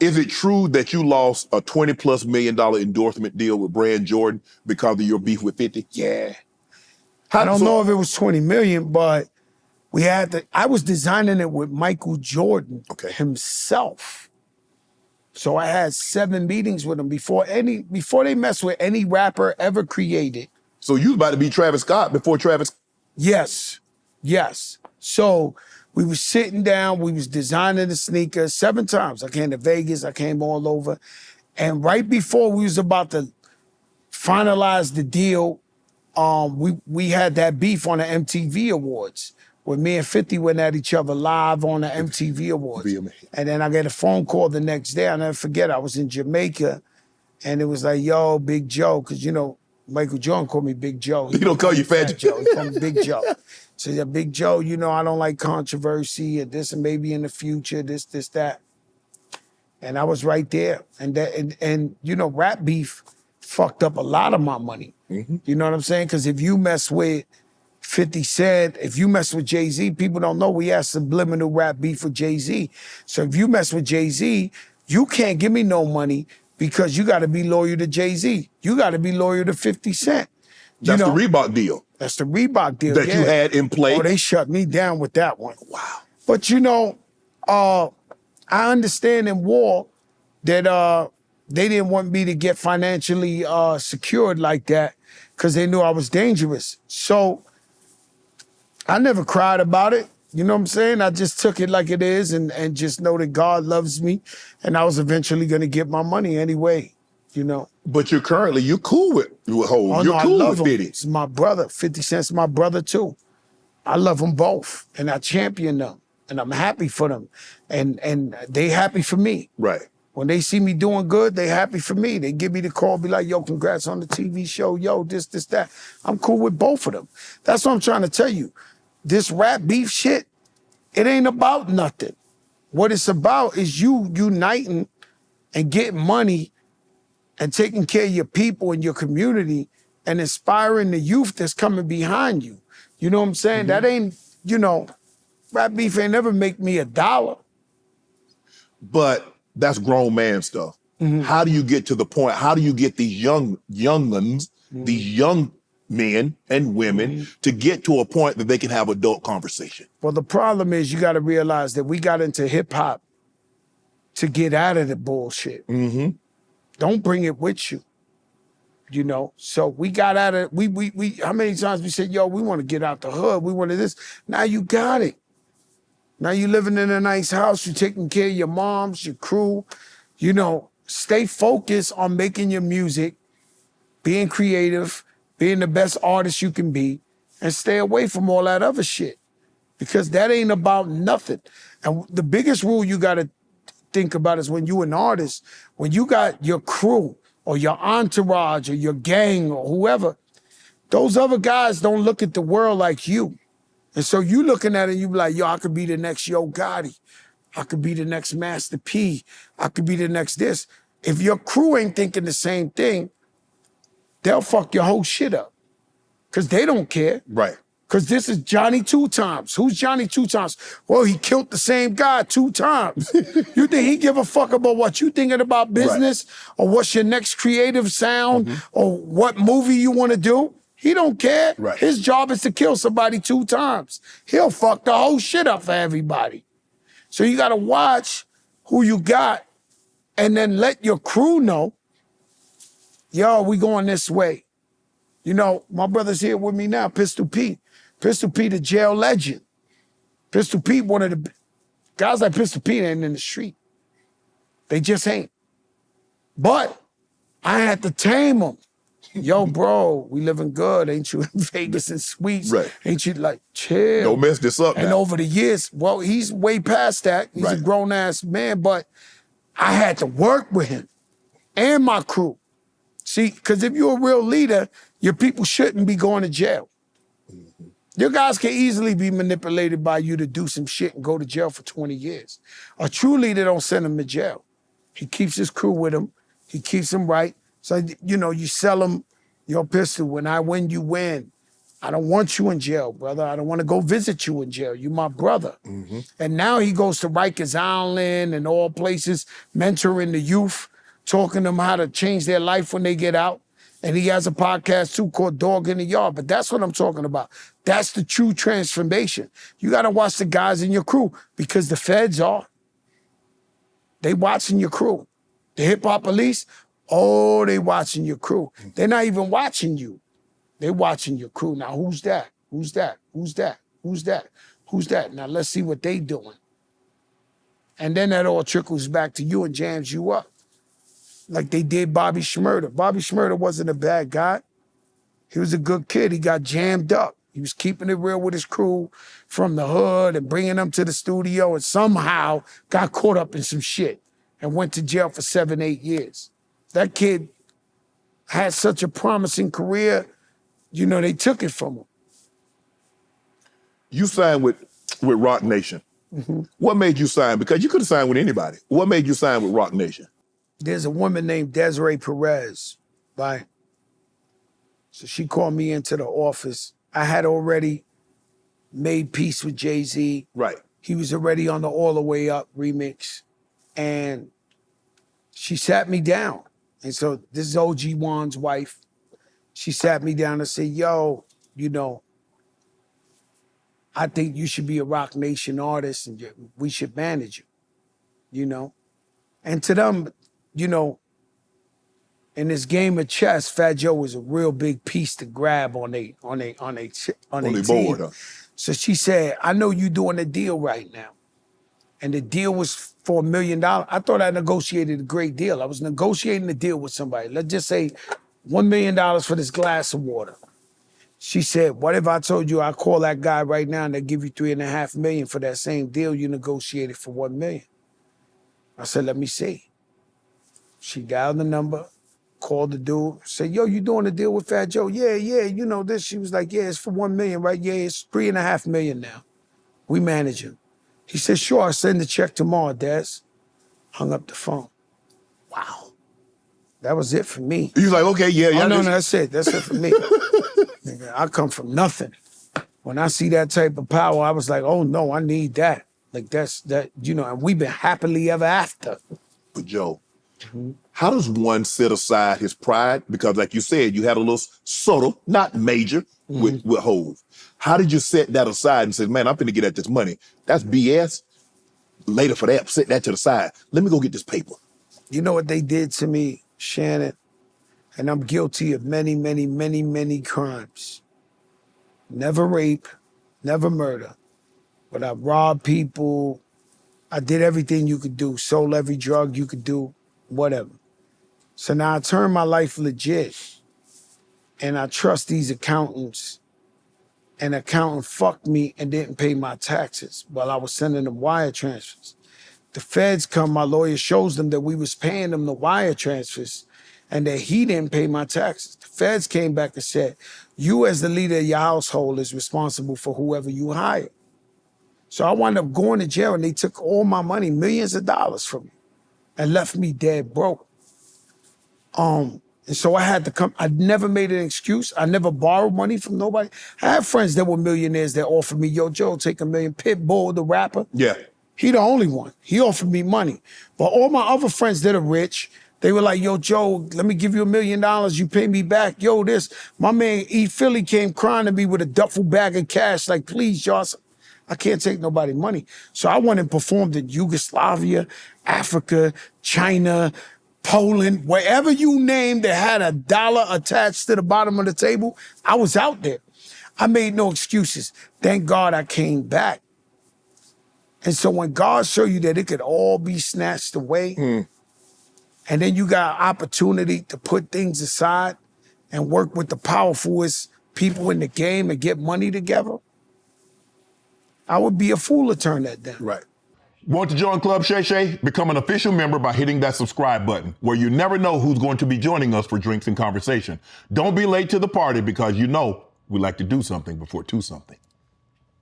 Is it true that you lost a $20+ million endorsement deal with Brand Jordan because of your beef with 50? Yeah. I don't know if it was 20 million, but I was designing it with Michael Jordan himself. So I had 7 meetings with him before they messed with any rapper ever created. So you was about to be Travis Scott before Travis? Yes. So we was sitting down, we was designing the sneakers 7 times. I came to Vegas, I came all over. And right before we was about to finalize the deal, we had that beef on the MTV Awards where me and 50 went at each other live on the MTV Awards. And then I got a phone call the next day. I'll never forget, I was in Jamaica and it was like, yo, Big Joe, because you know, Michael Jordan called me Big Joe. He don't call you Fat Joe. He called me Big Joe. So yeah, Big Joe, you know, I don't like controversy and this and maybe in the future, this, that. And I was right there. And you know, rap beef fucked up a lot of my money. You know what I'm saying? Because if you mess with 50 Cent, if you mess with Jay-Z, people don't know we had subliminal rap beef with Jay-Z. So if you mess with Jay-Z, you can't give me no money because you got to be loyal to Jay-Z. You got to be loyal to 50 Cent. That's the Reebok deal. That's the Reebok deal. That you had in play. Oh, they shut me down with that one. Wow. But you know, I understand in war that they didn't want me to get financially secured like that because they knew I was dangerous. So I never cried about it. You know what I'm saying? I just took it like it is and just know that God loves me and I was eventually going to get my money anyway, you know. But you're cool with Hov. Oh, you're no, cool I love with 50. Him. It's my brother. 50 Cent's my brother too. I love them both and I champion them and I'm happy for them and they happy for me. Right. When they see me doing good, they happy for me. They give me the call, be like, yo, congrats on the TV show, yo, this, that. I'm cool with both of them. That's what I'm trying to tell you. This rap beef shit, it ain't about nothing. What it's about is you uniting and getting money and taking care of your people and your community and inspiring the youth that's coming behind you. You know what I'm saying? That ain't, you know, rap beef ain't never make me $1. But that's grown man stuff. How do you get to the point? How do you get these young'uns, these young men and women to get to a point that they can have adult conversation? Well, the problem is you got to realize that we got into hip hop to get out of the bullshit. Don't bring it with you. You know, so we got out of we how many times we said, yo, we want to get out the hood. We wanted this. Now you got it. Now you living in a nice house. You're taking care of your moms, your crew. You know, stay focused on making your music, being creative, being the best artist you can be, and stay away from all that other shit. Because that ain't about nothing. And the biggest rule you got to think about is when you an artist, when you got your crew or your entourage or your gang or whoever, those other guys don't look at the world like you. And so you looking at it, you be like, yo, I could be the next Yo Gotti. I could be the next Master P. I could be the next this. If your crew ain't thinking the same thing, they'll fuck your whole shit up. Because they don't care. Right. Because this is Johnny 2 times. Who's Johnny 2 times? Well, he killed the same guy 2 times. You think he give a fuck about what you thinking about business or what's your next creative sound or what movie you want to do? He don't care. Right. His job is to kill somebody 2 times. He'll fuck the whole shit up for everybody. So you got to watch who you got and then let your crew know, yo, we going this way. You know, my brother's here with me now, Pistol Pete. Pistol Pete, a jail legend. Pistol Pete, one of the guys like Pistol Pete ain't in the street. They just ain't. But I had to tame them. Yo, bro, we living good. Ain't you in Vegas and suites? Right. Ain't you like, chill. Don't mess this up And now. over the years, well, he's way past that. He's a grown-ass man, but I had to work with him and my crew. See, because if you're a real leader, your people shouldn't be going to jail. Your guys can easily be manipulated by you to do some shit and go to jail for 20 years. A true leader don't send him to jail. He keeps his crew with him. He keeps them right. So, you know, you sell them your pistol. When I win, you win. I don't want you in jail, brother. I don't want to go visit you in jail. You my brother. And now he goes to Rikers Island and all places, mentoring the youth, talking to them how to change their life when they get out. And he has a podcast too called Dog in the Yard. But that's what I'm talking about. That's the true transformation. You got to watch the guys in your crew because the feds are. They watching your crew. The hip hop police, oh, they watching your crew. They're not even watching you. They watching your crew. Now, who's that? Who's that? Who's that? Who's that? Who's that? Now, let's see what they doing. And then that all trickles back to you and jams you up. Like they did Bobby Shmurda. Bobby Shmurda wasn't a bad guy. He was a good kid. He got jammed up. He was keeping it real with his crew from the hood and bringing them to the studio and somehow got caught up in some shit and went to jail for 7, 8 years. That kid had such a promising career. You know, they took it from him. You signed with Roc Nation. What made you sign? Because you could have signed with anybody. What made you sign with Roc Nation? There's a woman named Desiree Perez, right? So she called me into the office. I had already made peace with Jay-Z. Right. He was already on the All the Way Up remix. And she sat me down. And so this is OG Juan's wife. She sat me down and said, yo, you know, I think you should be a Roc Nation artist and we should manage you, you know? And to them, you know, in this game of chess, Fat Joe was a real big piece to grab on a team. Board, huh? So she said, I know you doing a deal right now. And the deal was for $1 million. I thought I negotiated a great deal. I was negotiating a deal with somebody. Let's just say $1 million for this glass of water. She said, what if I told you I call that guy right now and they give you $3.5 million for that same deal you negotiated for $1 million? I said, let me see. She dialed the number, called the dude, said, yo, you doing a deal with Fat Joe? Yeah, you know this. She was like, yeah, it's for $1 million, right? Yeah, it's $3.5 million now. We manage him. He said, sure, I'll send the check tomorrow, Des. Hung up the phone. Wow. That was it for me. He was like, okay, yeah. Oh, no, that's it. That's it for me. Nigga, I come from nothing. When I see that type of power, I was like, oh no, I need that. Like that, you know, and we've been happily ever after. But Joe, how does one set aside his pride? Because like you said, you had a little subtle, not major, with Hov. How did you set that aside and say, man, I'm finna get at this money? That's BS. Later for that, set that to the side. Let me go get this paper. You know what they did to me, Shannon? And I'm guilty of many, many, many, many crimes. Never rape, never murder. But I robbed people. I did everything you could do, sold every drug you could do, whatever. So now I turned my life legit. And I trust these accountants. An accountant fucked me and didn't pay my taxes while I was sending them wire transfers. The feds come, my lawyer shows them that we was paying them the wire transfers and that he didn't pay my taxes. The feds came back and said, you as the leader of your household is responsible for whoever you hire. So I wound up going to jail and they took all my money, millions of dollars from me and left me dead broke. And so I had to come, I never made an excuse. I never borrowed money from nobody. I have friends that were millionaires that offered me, yo, Joe, take $1 million. Pitbull, the rapper. Yeah. He the only one. He offered me money. But all my other friends that are rich, they were like, yo, Joe, let me give you $1 million. You pay me back. Yo, this. My man E. Philly came crying to me with a duffel bag of cash. Like, please, y'all, I can't take nobody money. So I went and performed in Yugoslavia, Africa, China, Poland, wherever you name that had a dollar attached to the bottom of the table, I was out there. I made no excuses. Thank God I came back. And so when God showed you that it could all be snatched away, and then you got opportunity to put things aside and work with the powerfulest people in the game and get money together, I would be a fool to turn that down. Right. Want to join Club Shay Shay? Become an official member by hitting that subscribe button, where you never know who's going to be joining us for drinks and conversation. Don't be late to the party because you know we like to do something before two something.